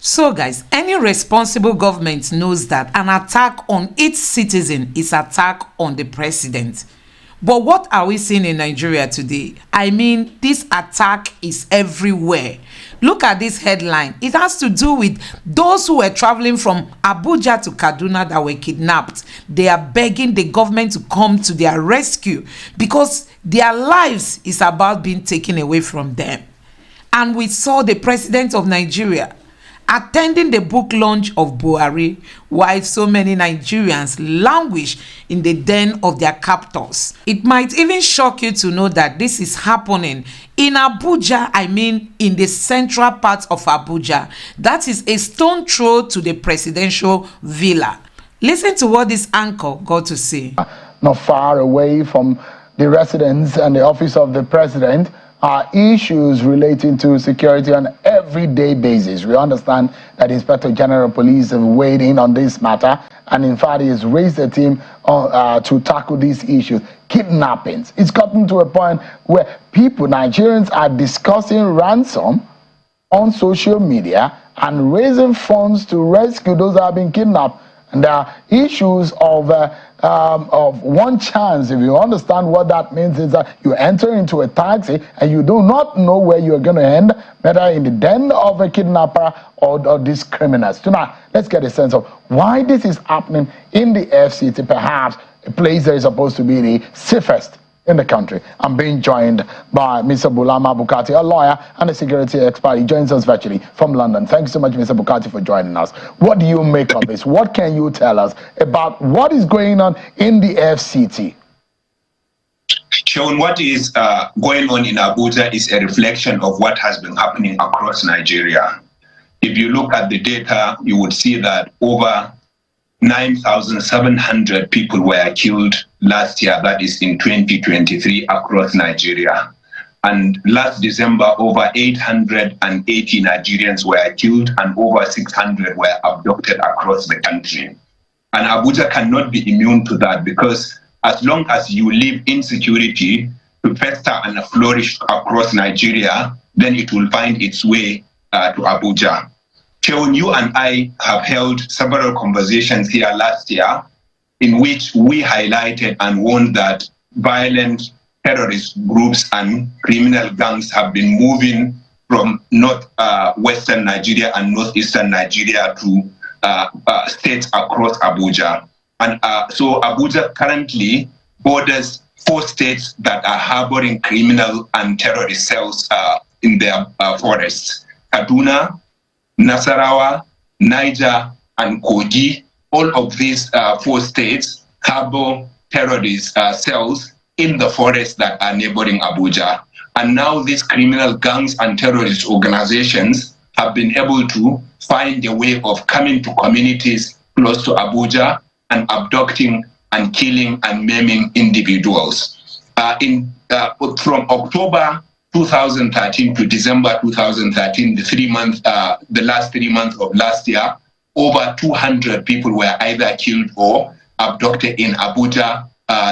So guys, any responsible government knows that an attack on its citizen is attack on the president. But what are we seeing in Nigeria today? I mean, this attack is everywhere. Look at this headline. It has to do with those who were traveling from Abuja to Kaduna that were kidnapped. They are begging the government to come to their rescue because their lives is about being taken away from them. And we saw the president of Nigeria attending the book launch of Buhari, while so many Nigerians languish in the den of their captors. It might even shock you to know that this is happening in Abuja, I mean in the central part of Abuja. That is a stone throw to the presidential villa. Listen to what this anchor got to say. Not far away from the residence and the office of the president are issues relating to security on an everyday basis. We understand that Inspector General of Police have weighed in on this matter, and in fact, he has raised a team to tackle these issues. Kidnappings. It's gotten to a point where people, Nigerians, are discussing ransom on social media and raising funds to rescue those that have been kidnapped. And there are issues of one chance. If you understand what that means, is that you enter into a taxi and you do not know where you're going to end, whether in the den of a kidnapper or these criminals. Tonight, let's get a sense of why this is happening in the FCT, perhaps a place that is supposed to be the safest in the country. I'm being joined by Mr. Bulama Bukati, a lawyer and a security expert. He joins us virtually from London. Thank you so much, Mr. Bukati, for joining us. What do you make of this? What can you tell us about what is going on in the FCT? Sean, what is going on in Abuja is a reflection of what has been happening across Nigeria. If you look at the data, you would see that over 9,700 people were killed last year, that is in 2023, across Nigeria. And last December, over 880 Nigerians were killed and over 600 were abducted across the country. And Abuja cannot be immune to that, because as long as you leave insecurity to fester and flourish across Nigeria, then it will find its way to Abuja. Sean, you and I have held several conversations here last year in which we highlighted and warned that violent terrorist groups and criminal gangs have been moving from western Nigeria and northeastern Nigeria to states across Abuja. And so Abuja currently borders 4 states that are harboring criminal and terrorist cells in their forests: Kaduna, Nasarawa, Niger, and Kogi. All of these 4 states harbor terrorist cells in the forests that are neighboring Abuja. And now these criminal gangs and terrorist organizations have been able to find a way of coming to communities close to Abuja and abducting and killing and maiming individuals. From October 2013 to December 2013, the last 3 months of last year, over 200 people were either killed or abducted in Abuja,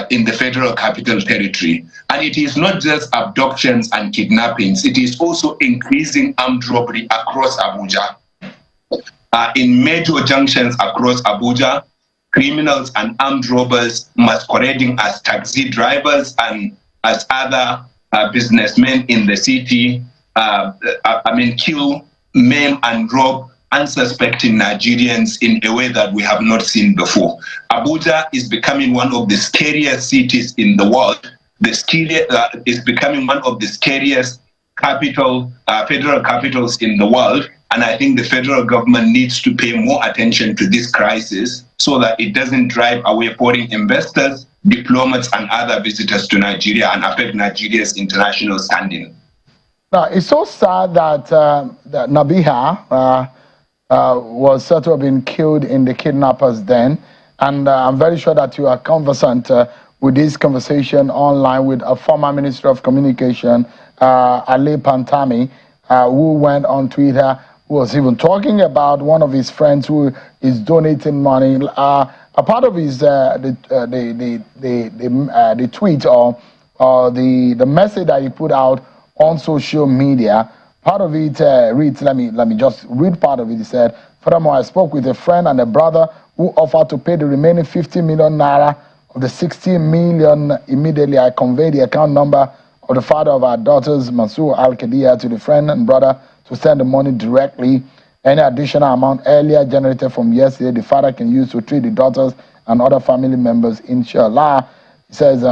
in the Federal Capital Territory. And it is not just abductions and kidnappings, it is also increasing armed robbery across Abuja. In major junctions across Abuja, criminals and armed robbers masquerading as taxi drivers and as other businessmen in the city, kill, maim, and rob unsuspecting Nigerians in a way that we have not seen before. Abuja is becoming one of the scariest cities in the world. Is becoming one of the scariest federal capitals in the world. And I think the federal government needs to pay more attention to this crisis so that it doesn't drive away foreign investors, diplomats, and other visitors to Nigeria and affect Nigeria's international standing. Now, it's so sad that, that Nabiha was said to have been killed in the kidnappers' den. And I'm very sure that you are conversant with this conversation online with a former Minister of Communication, Ali Pantami, who went on Twitter, who was even talking about one of his friends who is donating money. A part of his the tweet or the message that he put out on social media Part of it reads, let me just read part of it. He said, furthermore, I spoke with a friend and a brother who offered to pay the remaining 50 million naira of the 60 million. Immediately, I conveyed the account number of the father of our daughters, Mansour Al-Kadia, to the friend and brother to send the money directly. Any additional amount earlier generated from yesterday, the father can use to treat the daughters and other family members, inshallah. He says,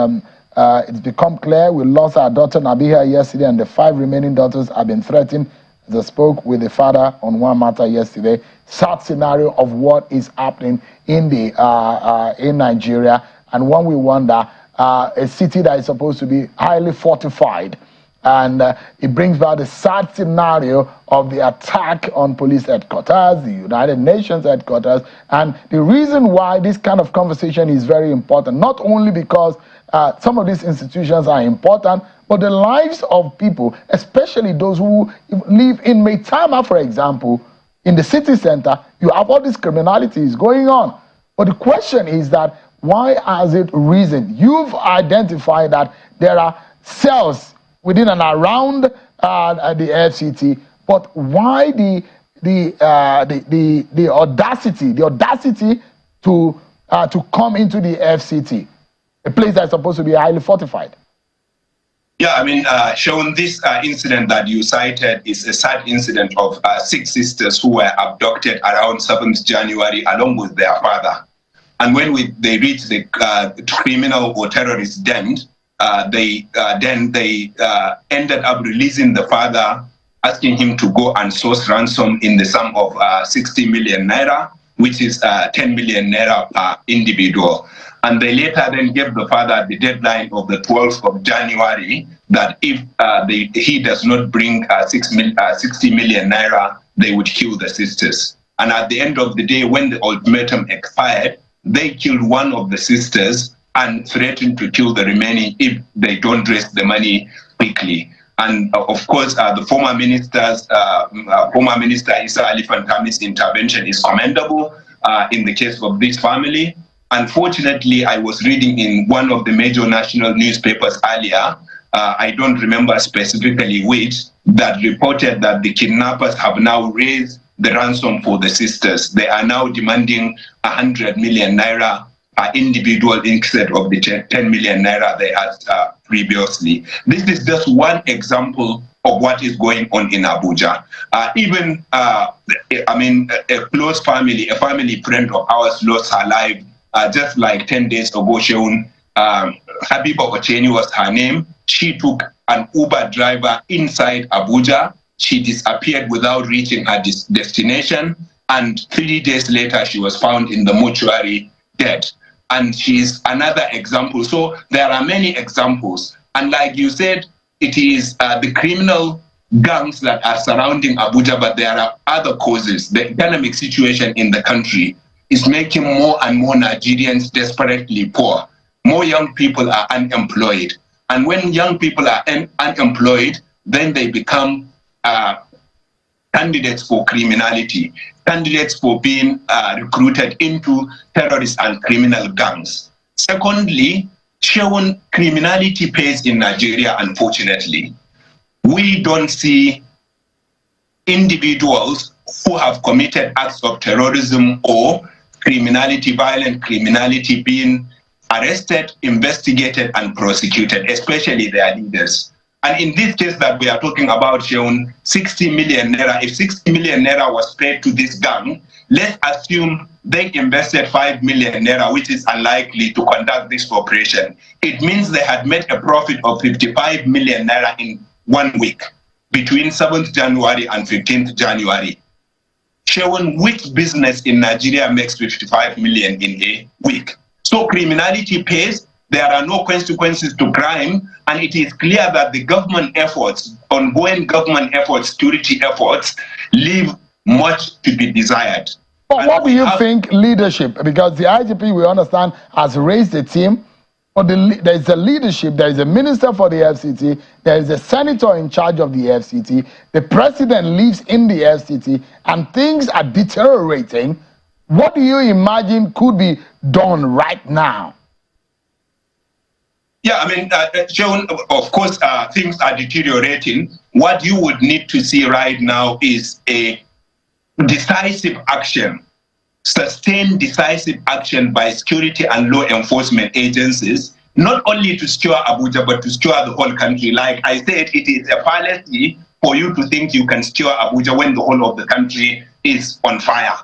it's become clear we lost our daughter Nabiha yesterday, and the 5 remaining daughters have been threatened. As I spoke with the father on one matter yesterday, sad scenario of what is happening in in Nigeria, and when we wonder, a city that is supposed to be highly fortified, and it brings back the sad scenario of the attack on police headquarters, the United Nations headquarters. And the reason why this kind of conversation is very important, not only because some of these institutions are important, but the lives of people, especially those who live in Maitama, for example, in the city center, you have all these criminalities going on. But the question is that, why has it risen? You've identified that there are cells within and around the FCT, but why the audacity to come into the FCT, a place that's supposed to be highly fortified? Yeah, I mean, Sean, this incident that you cited is a sad incident of 6 sisters who were abducted around 7th January along with their father. And when they reached the criminal or terrorist den, they ended up releasing the father, asking him to go and source ransom in the sum of 60 million naira, which is 10 million naira per individual. And they later then gave the father the deadline of the 12th of January that if he does not bring 60 million naira, they would kill the sisters. And at the end of the day, when the ultimatum expired, they killed one of the sisters and threatened to kill the remaining if they don't raise the money quickly. And of course, the former Minister Issa Ali Fantami's intervention is commendable in the case of this family. Unfortunately, I was reading in one of the major national newspapers earlier, I don't remember specifically which, that reported that the kidnappers have now raised the ransom for the sisters. They are now demanding 100 million naira per individual instead of the 10 million naira they had previously. This is just one example of what is going on in Abuja. A close family, a family friend of ours lost her life just like 10 days ago. Sheun, Habiba Ocheni was her name. She took an Uber driver inside Abuja. She disappeared without reaching her destination, and 3 days later she was found in the mortuary dead. And she's another example. So there are many examples. And like you said, it is the criminal gangs that are surrounding Abuja, but there are other causes. The economic situation in the country is making more and more Nigerians desperately poor. More young people are unemployed. And when young people are unemployed, then they become candidates for criminality, candidates for being recruited into terrorist and criminal gangs. Secondly, Sean, criminality pays in Nigeria, unfortunately. We don't see individuals who have committed acts of terrorism or criminality, violent criminality, being arrested, investigated, and prosecuted, especially their leaders. And in this case that we are talking about, Sean, 60 million naira, if 60 million naira was paid to this gang, let's assume they invested 5 million naira, which is unlikely to conduct this operation. It means they had made a profit of 55 million naira in 1 week, between 7th January and 15th January. Sean, which business in Nigeria makes 55 million in a week? So criminality pays. There are no consequences to crime, and it is clear that the government efforts, ongoing government efforts, security efforts, leave much to be desired. But what do you think leadership? Because the IGP, we understand, has raised the team, but there is a leadership, there is a minister for the FCT, there is a senator in charge of the FCT, the president lives in the FCT, and things are deteriorating. What do you imagine could be done right now? Yeah, I mean, Sean, of course, things are deteriorating. What you would need to see right now is a decisive action, sustained decisive action by security and law enforcement agencies, not only to secure Abuja, but to secure the whole country. Like I said, it is a fallacy for you to think you can secure Abuja when the whole of the country is on fire.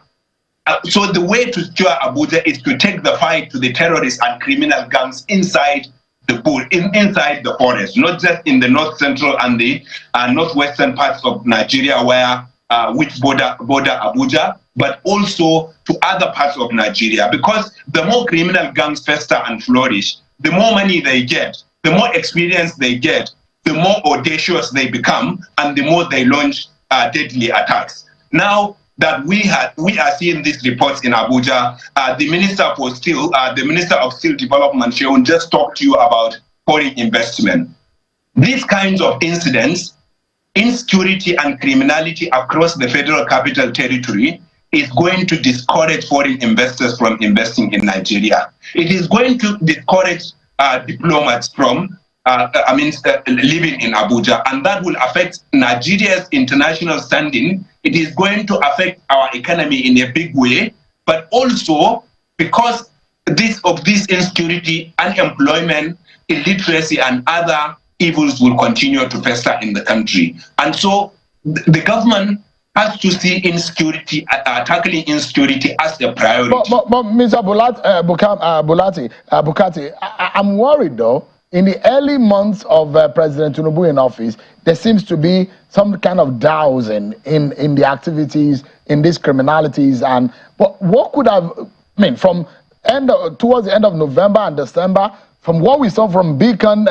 So the way to secure Abuja is to take the fight to the terrorists and criminal gangs inside the bush, inside the forest, not just in the north central and the northwestern parts of Nigeria where which border Abuja, but also to other parts of Nigeria. Because the more criminal gangs fester and flourish, the more money they get, the more experience they get, the more audacious they become, and the more they launch deadly attacks. Now that we are seeing these reports in Abuja, the Minister of Steel Development, Sheon, just talked to you about foreign investment. These kinds of incidents, insecurity and criminality across the Federal Capital Territory is going to discourage foreign investors from investing in Nigeria. It is going to discourage diplomats from living in Abuja, and that will affect Nigeria's international standing. It is going to affect our economy in a big way, but also because of this insecurity, unemployment, illiteracy, and other evils will continue to fester in the country. And so the government has to see insecurity, tackling insecurity as a priority. But Mr. Bukati, I'm worried though. In the early months of President Tinubu in office, there seems to be some kind of dowsing in the activities, in these criminalities. But what could have, from towards the end of November and December, from what we saw from Beacon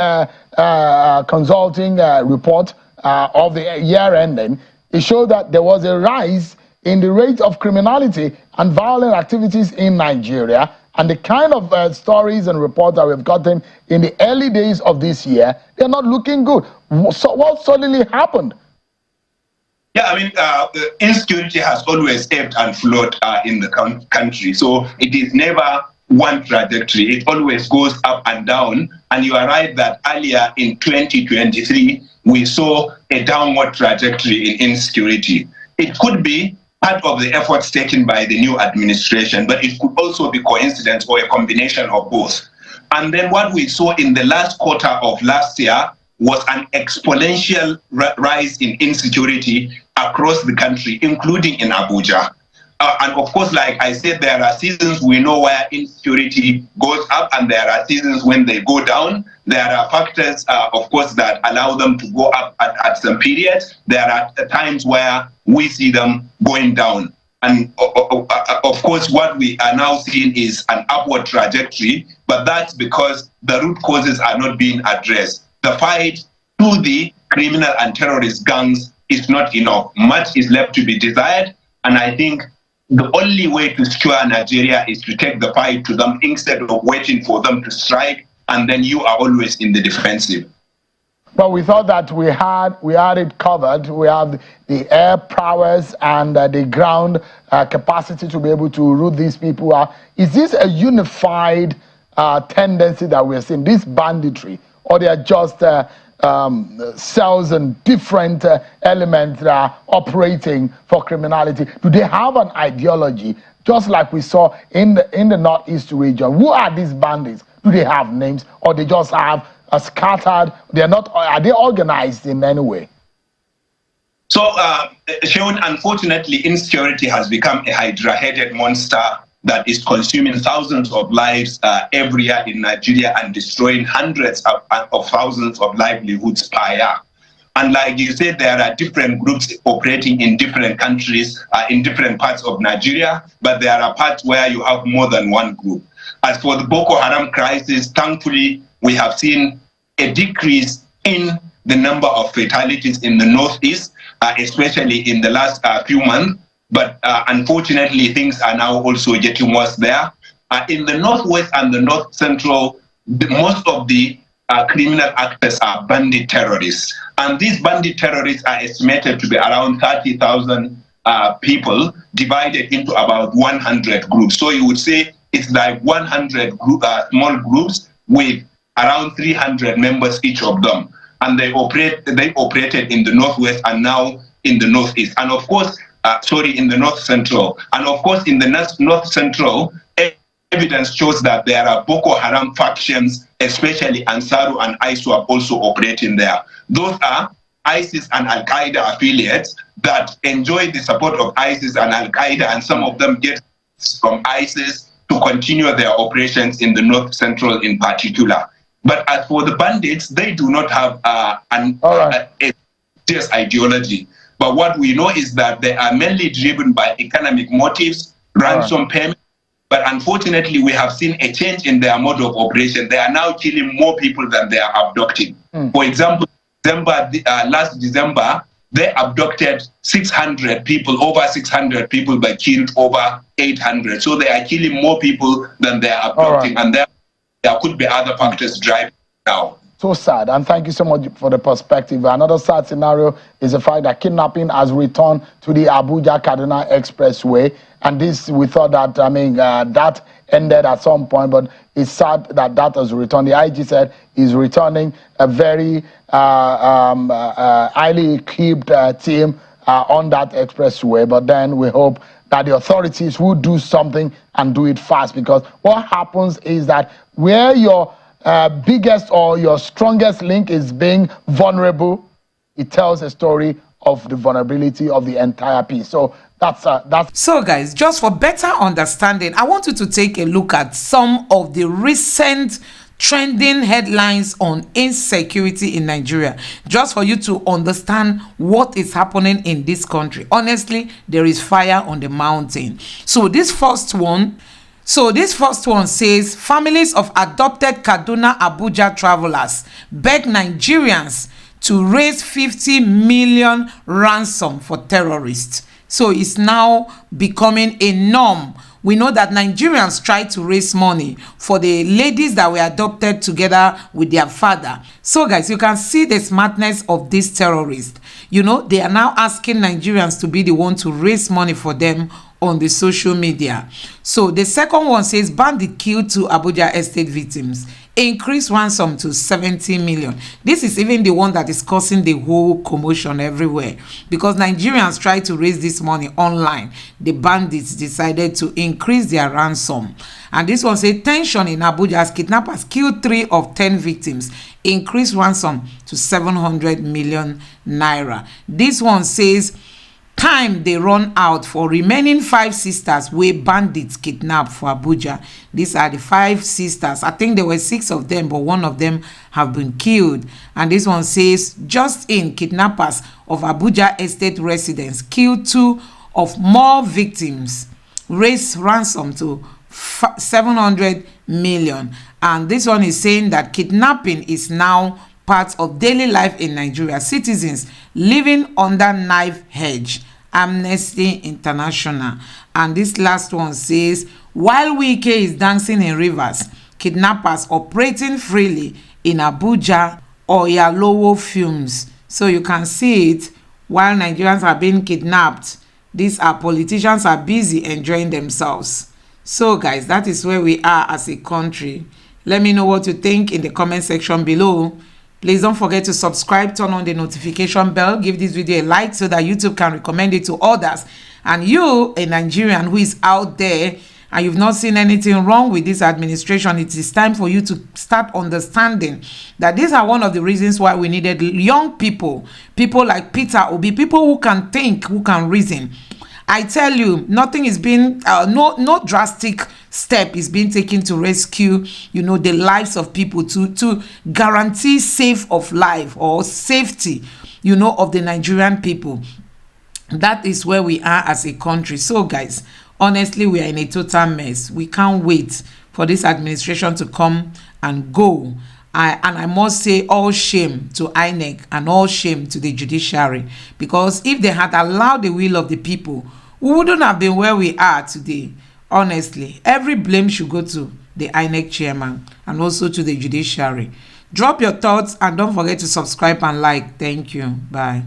Consulting report of the year ending, it showed that there was a rise in the rate of criminality and violent activities in Nigeria. And the kind of stories and reports that we've gotten in the early days of this year, they're not looking good. So what suddenly happened? Yeah, insecurity has always ebbed and flowed in the country. So it is never one trajectory. It always goes up and down. And you are right that earlier in 2023, we saw a downward trajectory in insecurity. It could be part of the efforts taken by the new administration, but it could also be coincidence or a combination of both. And then what we saw in the last quarter of last year was an exponential rise in insecurity across the country, including in Abuja. And of course, like I said, there are seasons we know where insecurity goes up and there are seasons when they go down. There are factors, of course, that allow them to go up at some periods. There are times where we see them going down. And of course, what we are now seeing is an upward trajectory, but that's because the root causes are not being addressed. The fight to the criminal and terrorist gangs is not enough. Much is left to be desired. And I think the only way to secure Nigeria is to take the fight to them instead of waiting for them to strike, and then you are always in the defensive. But we thought that we had it covered. We have the air prowess and the ground capacity to be able to root these people out. Is this a unified tendency that we're seeing, this banditry, or they are just cells and different elements that are operating for criminality? Do they have an ideology, just like we saw in the northeast region? Who are these bandits? Do they have names, or they just have a scattered? They are not. Are they organized in any way? So, Sean, unfortunately, insecurity has become a hydra-headed monster that is consuming thousands of lives every year in Nigeria and destroying hundreds of thousands of livelihoods per year. And like you said, there are different groups operating in different countries, in different parts of Nigeria, but there are parts where you have more than one group. As for the Boko Haram crisis, thankfully, we have seen a decrease in the number of fatalities in the northeast, especially in the last few months. But unfortunately, things are now also getting worse there. In the northwest and the north central, most of the criminal actors are bandit terrorists. And these bandit terrorists are estimated to be around 30,000 people divided into about 100 groups. So you would say it's like 100 small groups with around 300 members each of them, and they operated in the northwest and now in the northeast, and of course, in the north central, and of course in the north central. Evidence shows that there are Boko Haram factions, especially Ansaru and ISWAP, also operating there. Those are ISIS and Al Qaeda affiliates that enjoy the support of ISIS and Al Qaeda, and some of them get from ISIS to continue their operations in the north central in particular. But as for the bandits, they do not have a serious ideology. But what we know is that they are mainly driven by economic motives, ransom payment. But unfortunately, we have seen a change in their mode of operation. They are now killing more people than they are abducting. For example, last December, they abducted 600 people, over 600 people, but killed over 800. So they are killing more people than they are abducting. And there could be other factors driving now. So sad, and thank you so much for the perspective. Another sad scenario is the fact that kidnapping has returned to the Abuja-Kaduna Expressway, and this, we thought that, that ended at some point, but it's sad that that has returned. The IG said he's returning a very highly equipped team on that expressway, but then we hope that the authorities will do something and do it fast, because what happens is that where your biggest or your strongest link is being vulnerable, it tells a story of the vulnerability of the entire piece. So that's so guys, just for better understanding, I want you to take a look at some of the recent trending headlines on insecurity in Nigeria, just for you to understand what is happening in this country. Honestly, there is fire on the mountain. So this first one says families of adopted Kaduna Abuja travelers beg Nigerians to raise 50 million ransom for terrorists. So it's now becoming a norm. We know that Nigerians try to raise money for the ladies that were adopted together with their father. So guys, you can see the smartness of these terrorists. You know, they are now asking Nigerians to be the one to raise money for them on the social media. So the second one says Bandit killed 2 Abuja estate victims, increase ransom to 70 million. This is even the one that is causing the whole commotion everywhere, because Nigerians try to raise this money online. The bandits decided to increase their ransom. And this one says tension in Abuja as kidnappers killed 3 of 10 victims, increase ransom to 700 million naira. This one says time they run out for remaining 5 sisters where bandits kidnapped for Abuja. These are the 5 sisters. I think there were 6 of them, but 1 of them have been killed. And this one says just in kidnappers of Abuja estate residents killed 2 of more victims, raise ransom to 700 million. And this one is saying that kidnapping is now part of daily life in Nigeria. Citizens living under knife edge. Amnesty International. And this last one says while Wike is dancing in rivers, kidnappers operating freely in Abuja or Yalowo fumes. So you can see it, while Nigerians are being kidnapped, these are politicians are busy enjoying themselves. So guys, that is where we are as a country. Let me know what you think in the comment section below. Please don't forget to subscribe, turn on the notification bell, give this video a like so that YouTube can recommend it to others. And you, a Nigerian who is out there and you've not seen anything wrong with this administration, it is time for you to start understanding that these are one of the reasons why we needed young people like Peter Obi, people who can think, who can reason. I tell you, nothing is being, no drastic step is being taken to rescue, the lives of people, to guarantee safe of life or safety, of the Nigerian people. That is where we are as a country. So guys, honestly, we are in a total mess. We can't wait for this administration to come and go. And I must say all shame to INEC and all shame to the judiciary, because if they had allowed the will of the people, we wouldn't have been where we are today. Honestly, every blame should go to the INEC chairman and also to the judiciary. Drop your thoughts and don't forget to subscribe and like. Thank you. Bye.